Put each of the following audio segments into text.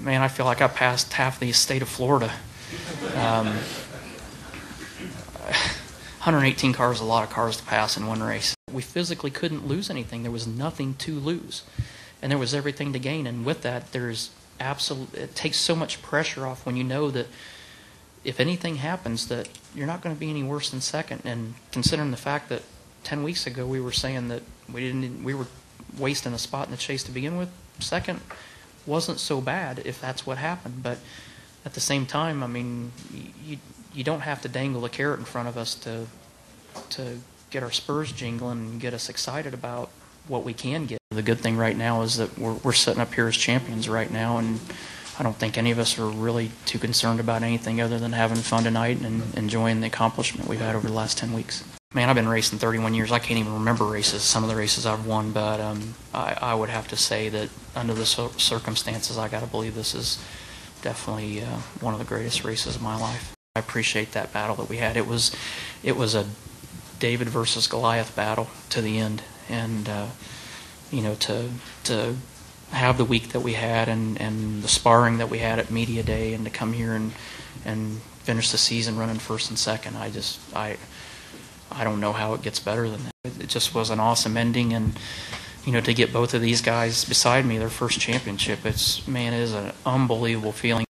man, I feel like I passed half the state of Florida. 118 cars is a lot of cars to pass in one race. We physically couldn't lose anything. There was nothing to lose, and there was everything to gain. And with that, it takes so much pressure off when you know that if anything happens, that you're not going to be any worse than second. And considering the fact that 10 weeks ago we were saying that we were wasting a spot in the chase to begin with, second wasn't so bad if that's what happened. But at the same time, I mean, you don't have to dangle a carrot in front of us to get our spurs jingling and get us excited about what we can get. The good thing right now is that we're sitting up here as champions right now, and I don't think any of us are really too concerned about anything other than having fun tonight and enjoying the accomplishment we've had over the last 10 weeks. Man, I've been racing 31 years. I can't even remember races, some of the races I've won, but I would have to say that under the circumstances, I got to believe this is definitely one of the greatest races of my life. I appreciate that battle that we had. It was a David versus Goliath battle to the end, and to have the week that we had and the sparring that we had at Media Day, and to come here and finish the season running first and second, I don't know how it gets better than that. It just was an awesome ending, and to get both of these guys beside me, their first championship, it is an unbelievable feeling.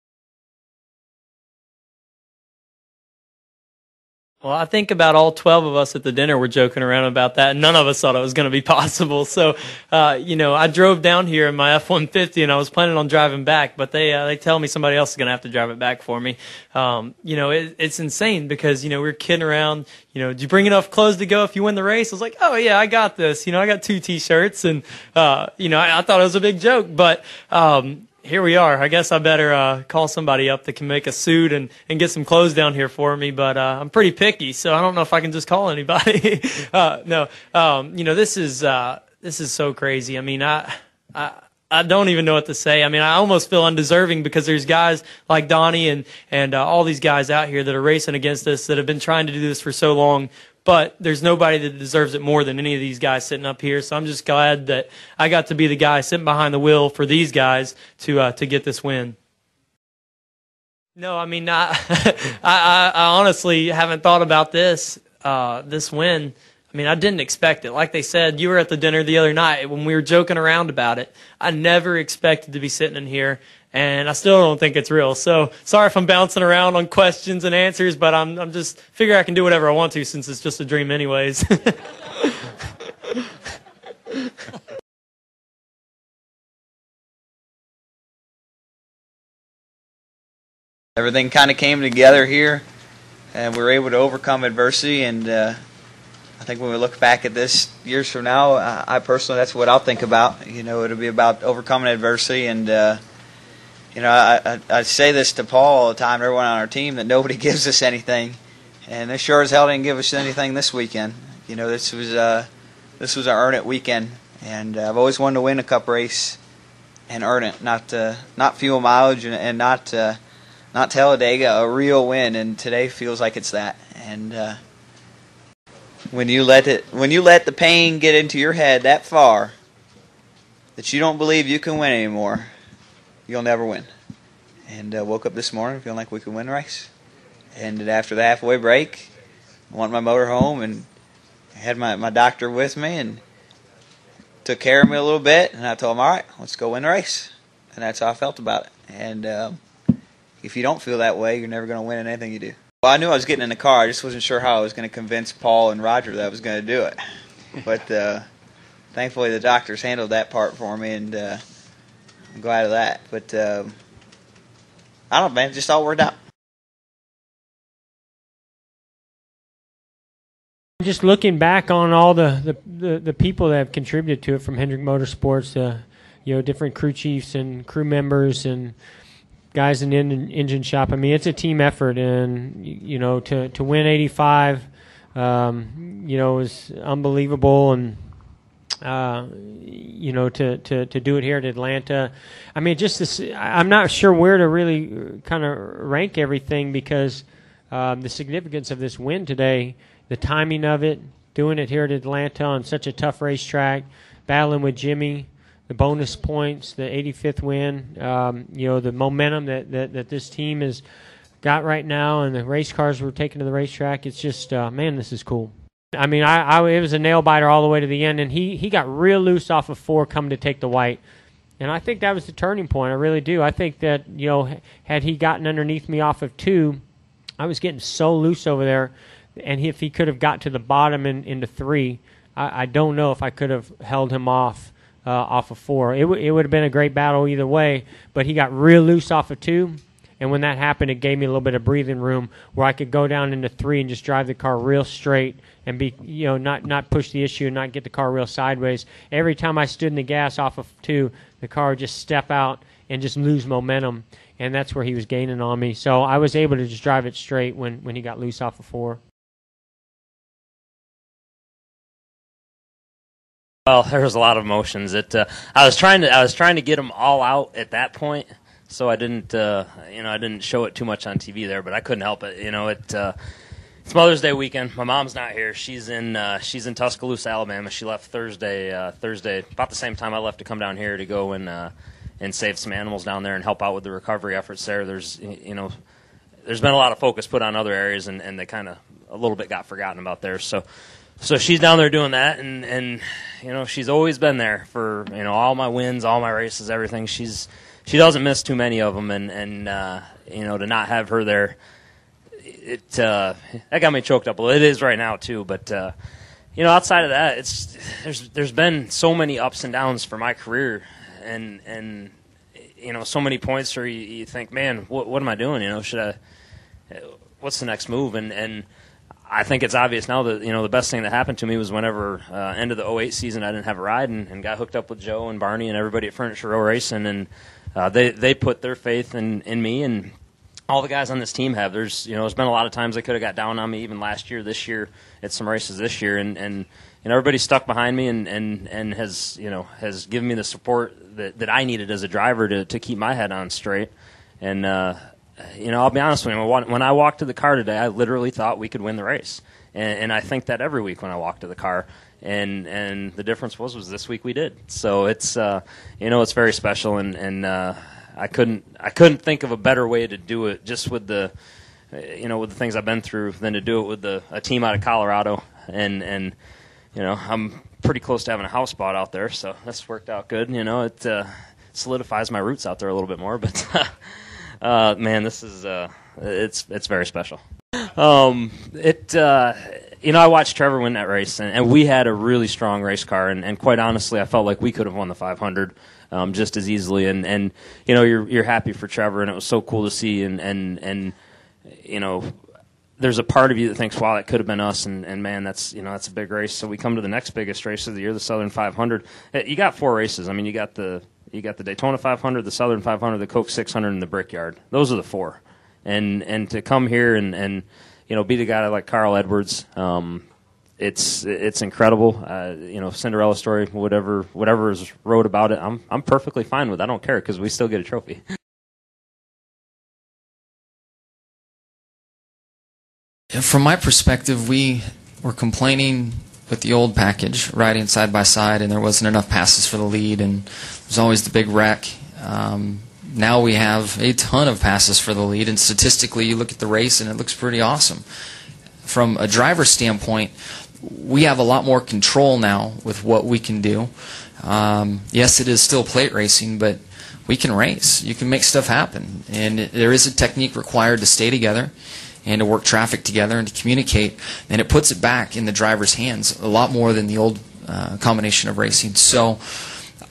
Well, I think about all 12 of us at the dinner were joking around about that, and none of us thought it was going to be possible. So, I drove down here in my F-150, and I was planning on driving back, but they tell me somebody else is going to have to drive it back for me. It's insane because, we were kidding around. Did you bring enough clothes to go if you win the race? I was like, oh, yeah, I got this. I got 2 T-shirts, and, I thought it was a big joke, but here we are. I guess I better call somebody up that can make a suit and get some clothes down here for me. But I'm pretty picky, so I don't know if I can just call anybody. This is so crazy. I mean, I don't even know what to say. I mean, I almost feel undeserving because there's guys like Donnie and all these guys out here that are racing against us that have been trying to do this for so long. But there's nobody that deserves it more than any of these guys sitting up here. So I'm just glad that I got to be the guy sitting behind the wheel for these guys to get this win. No, I mean, I honestly haven't thought about this win. I mean, I didn't expect it. Like they said, you were at the dinner the other night when we were joking around about it. I never expected to be sitting in here, and I still don't think it's real. So sorry if I'm bouncing around on questions and answers, but I'm just figure I can do whatever I want to since it's just a dream anyways. Everything kind of came together here, and we were able to overcome adversity, and I think when we look back at this years from now, I personally, that's what I'll think about. It'll be about overcoming adversity, and I say this to Paul all the time, everyone on our team, that nobody gives us anything, and they sure as hell didn't give us anything this weekend. This was our earn it weekend, and I've always wanted to win a Cup race and earn it, not fuel mileage and not Talladega, a real win, and today feels like it's that. And when you let the pain get into your head that far that you don't believe you can win anymore, you'll never win. And woke up this morning feeling like we could win the race. And after the halfway break, I went my motor home and had my doctor with me and took care of me a little bit. And I told him, all right, let's go win the race. And that's how I felt about it. And if you don't feel that way, you're never going to win in anything you do. Well, I knew I was getting in the car. I just wasn't sure how I was going to convince Paul and Roger that I was going to do it. But thankfully the doctors handled that part for me, and I'm glad of that. But I don't know, man. It just all worked out. Just looking back on all the people that have contributed to it, from Hendrick Motorsports, different crew chiefs and crew members and guys in the engine shop. I mean, it's a team effort, and to win 85, is unbelievable, and to do it here at Atlanta. I mean, I'm not sure where to really kind of rank everything, because the significance of this win today, the timing of it, doing it here at Atlanta on such a tough racetrack, battling with Jimmy, bonus points, the 85th win, the momentum that this team has got right now, and the race cars we're taking to the racetrack. It's just, man, this is cool. I mean, it was a nail biter all the way to the end, and he got real loose off of 4 coming to take the white. And I think that was the turning point. I really do. I think that, had he gotten underneath me off of 2, I was getting so loose over there, and if he could have got to the bottom into 3, I don't know if I could have held him off of 4. It would have been a great battle either way, but he got real loose off of 2, and when that happened, it gave me a little bit of breathing room where I could go down into 3 and just drive the car real straight and be, not push the issue and not get the car real sideways. Every time I stood in the gas off of 2, the car would just step out and just lose momentum, and that's where he was gaining on me. So I was able to just drive it straight when he got loose off of 4. Well, there was a lot of emotions. I was trying to get them all out at that point, so I didn't show it too much on TV there, but I couldn't help it. It's Mother's Day weekend. My mom's not here. She's in Tuscaloosa, Alabama. She left Thursday about the same time I left to come down here to go and save some animals down there and help out with the recovery efforts there. There's been a lot of focus put on other areas, and they kind of a little bit got forgotten about there. So she's down there doing that, and she's always been there for all my wins, all my races, everything. She doesn't miss too many of them, and to not have her there, that got me choked up a little. It is right now too, but outside of that, there's been so many ups and downs for my career, and so many points where you think, man, what am I doing? What's the next move? And I think it's obvious now that the best thing that happened to me was whenever end of the 08 season I didn't have a ride and got hooked up with Joe and Barney and everybody at Furniture Row Racing, and they put their faith in me, and all the guys on this team have. There's been a lot of times they could have got down on me even last year, this year at some races this year, and everybody stuck behind me and has given me the support that I needed as a driver to keep my head on straight. And I'll be honest with you, when I walked to the car today, I literally thought we could win the race, and I think that every week when I walk to the car. And the difference was this week we did. So it's it's very special, and I couldn't think of a better way to do it, just with the with the things I've been through, than to do it with a team out of Colorado, and I'm pretty close to having a house bought out there, so that's worked out good. It solidifies my roots out there a little bit more, but man, this is it's very special. I watched Trevor win that race, and we had a really strong race car, and quite honestly, I felt like we could have won the 500 just as easily. And you're happy for Trevor, and it was so cool to see. And there's a part of you that thinks, wow, that could have been us, and man, that's a big race. So we come to the next biggest race of the year, the Southern 500. You got 4 races. I mean, you got the Daytona 500, the Southern 500, the Coke 600, and the Brickyard. Those are the 4. And to come here and beat a guy like Carl Edwards, it's incredible. Cinderella story, whatever is wrote about it, I'm perfectly fine with. I don't care because we still get a trophy. From my perspective, we were complaining with the old package, riding side by side, and there wasn't enough passes for the lead, and there was always the big wreck. Now we have a ton of passes for the lead, and statistically you look at the race and it looks pretty awesome. From a driver's standpoint, we have a lot more control now with what we can do. Yes, it is still plate racing, but we can race. You can make stuff happen, and there is a technique required to stay together and to work traffic together and to communicate, and it puts it back in the driver's hands a lot more than the old combination of racing. So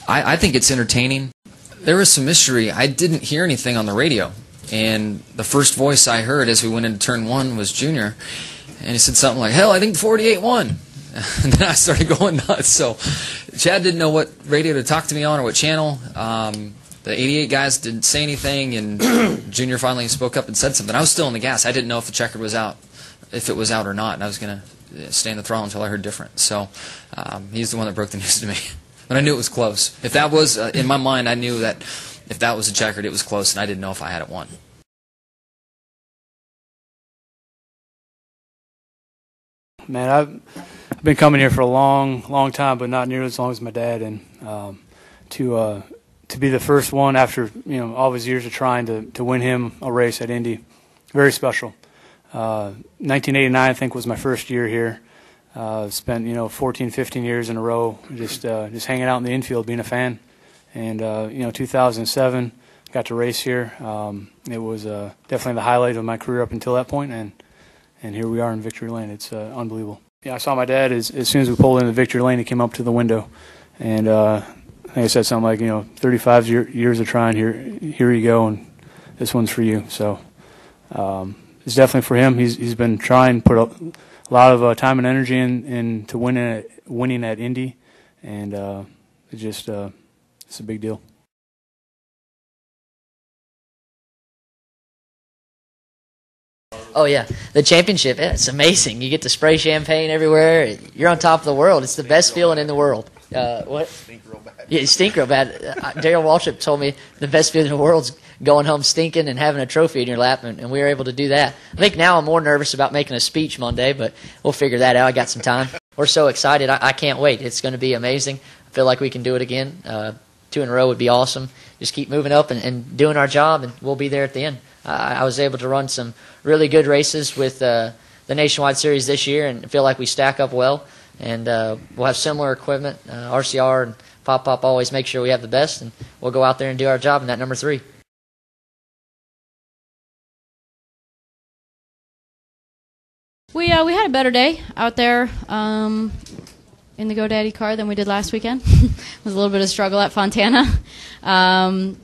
I think it's entertaining. There was some mystery. I didn't hear anything on the radio, and the first voice I heard as we went into turn 1 was Junior, and he said something like, hell, I think the 48 won. And then I started going nuts. So Chad didn't know what radio to talk to me on or what channel. The 88 guys didn't say anything, and Junior finally spoke up and said something. I was still in the gas. I didn't know if the checkered was out, if it was out or not, and I was going to stay in the throttle until I heard different. So he's the one that broke the news to me. But I knew it was close. If that was, in my mind, I knew that if that was a checkered, it was close, and I didn't know if I had it won. Man, I've been coming here for a long time, but not nearly as long as my dad. And to be the first one after all his years of trying to win him a race at Indy. Very special. 1989, I think, was my first year here. Spent 14, 15 years in a row just hanging out in the infield, being a fan. And 2007, got to race here. It was definitely the highlight of my career up until that point, and here we are in Victory Lane. It's unbelievable. Yeah, I saw my dad as soon as we pulled into Victory Lane. He came up to the window, and I think I said something like, 35 years of trying, here you go, and this one's for you. So it's definitely for him. He's been trying, put a lot of time and energy into winning at Indy, and it's a big deal. Oh, yeah. The championship, it's amazing. You get to spray champagne everywhere. You're on top of the world. It's the best feeling in the world. What? Stink real bad. Yeah, you stink real bad. Daryl Waltrip told me the best feeling in the world is going home stinking and having a trophy in your lap, and we were able to do that. I think now I'm more nervous about making a speech Monday, but we'll figure that out. I got some time. We're so excited. I can't wait. It's going to be amazing. I feel like we can do it again. 2 in a row would be awesome. Just keep moving up and doing our job, and we'll be there at the end. I was able to run some really good races with the Nationwide Series this year and feel like we stack up well. And we'll have similar equipment. RCR and Pop always make sure we have the best, and we'll go out there and do our job in that number 3. We had a better day out there in the GoDaddy car than we did last weekend. It was a little bit of struggle at Fontana. I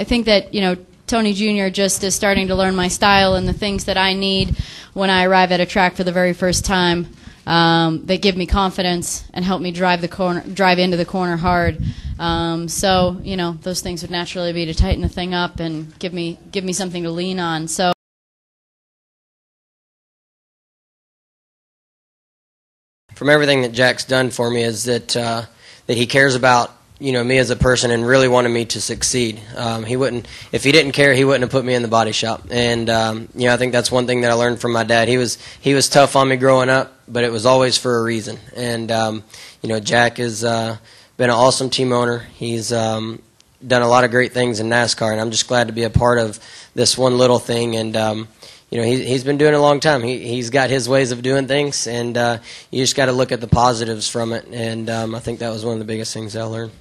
think that Tony Jr. just is starting to learn my style and the things that I need when I arrive at a track for the very first time. That give me confidence and help me drive into the corner hard. So those things would naturally be to tighten the thing up and give me something to lean on. So. From everything that Jack's done for me is that he cares about me as a person and really wanted me to succeed. If he didn't care, he wouldn't have put me in the body shop. And I think that's one thing that I learned from my dad. He was tough on me growing up, but it was always for a reason. And Jack has been an awesome team owner. He's done a lot of great things in NASCAR, and I'm just glad to be a part of this one little thing. And he's been doing it a long time. He's got his ways of doing things, and you just got to look at the positives from it. And I think that was one of the biggest things I learned.